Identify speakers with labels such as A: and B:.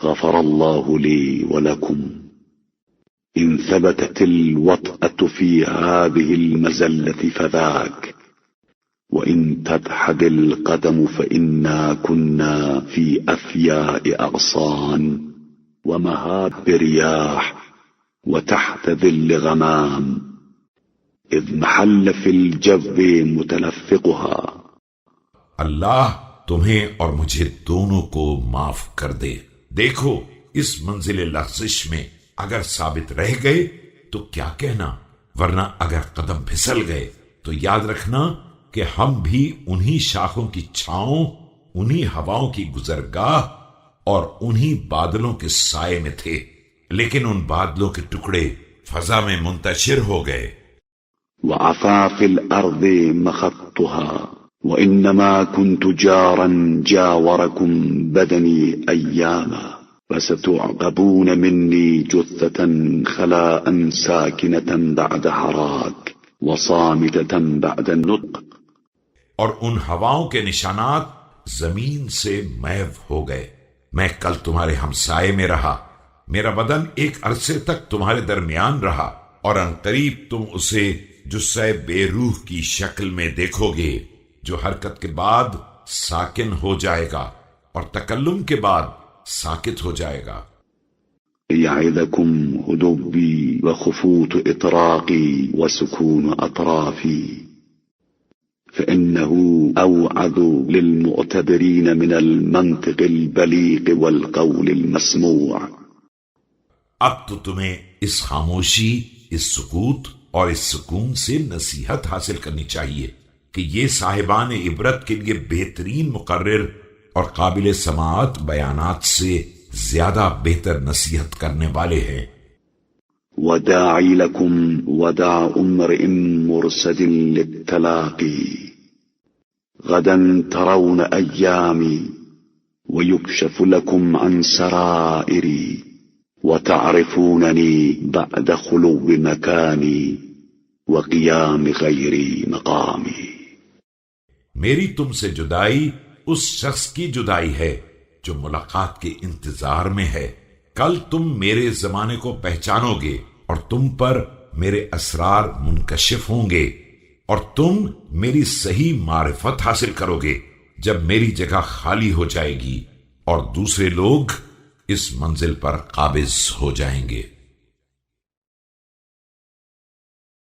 A: غفر الله لي ولكم إن ثبتت الوطأة في هذه المزلة فذاك، وإن تدحد القدم فإنا كنا في أثياء أغصان ومهاب رياح وتحت ظل غمام إذ محل في الجو متلفقها۔
B: اللہ تمہیں اور مجھے دونوں کو معاف کر دے۔ دیکھو اس منزل لغزش میں اگر ثابت رہ گئے تو کیا کہنا، ورنہ اگر قدم پھسل گئے تو یاد رکھنا کہ ہم بھی انہی شاخوں کی چھاؤں، انہی ہواؤں کی گزرگاہ اور انہی بادلوں کے سائے میں تھے، لیکن ان بادلوں کے ٹکڑے فضا میں منتشر ہو گئے۔
A: وعفا في الأرض مخضتها وإنما كنت جارا جاوركم بدني أياما فستعقبون مني جثة خلاء ساكنة بعد حراك وصامتة بعد النطق۔
B: اور ان ہواؤں کے نشانات زمین سے محو ہو گئے۔ میں کل تمہارے ہمسائے میں رہا، میرا بدن ایک عرصے تک تمہارے درمیان رہا، اور عنقریب تم اسے جثہ بے روح کی شکل میں دیکھو گے جو حرکت کے بعد ساکن ہو جائے گا اور تکلم کے بعد ساکت ہو جائے گا۔
A: يعظكم هدوبي وخفوت إطراقي وسكون أطرافي فإنه أوعظ للمعتبرين من المنطق البليغ والقول المسموع۔
B: اب تو تمہیں اس خاموشی، اس سکوت اور اس سکون سے نصیحت حاصل کرنی چاہیے کہ یہ صاحبان عبرت کے لیے بہترین مقرر اور قابل سماعت بیانات سے زیادہ بہتر نصیحت کرنے والے ہیں۔
A: وداعي لكم وداع امرئ مرسد للتلاقي غدا ترون أيامي ويكشف لكم عن سرائري وتعرفونني بعد خلو مكاني وقيام غيري مقامي۔
B: میری تم سے جدائی اس شخص کی جدائی ہے جو ملاقات کے انتظار میں ہے۔ کل تم میرے زمانے کو پہچانو گے اور تم پر میرے اسرار منکشف ہوں گے، اور تم میری صحیح معرفت حاصل کرو گے جب میری جگہ خالی ہو جائے گی اور دوسرے لوگ اس منزل پر قابض ہو جائیں گے۔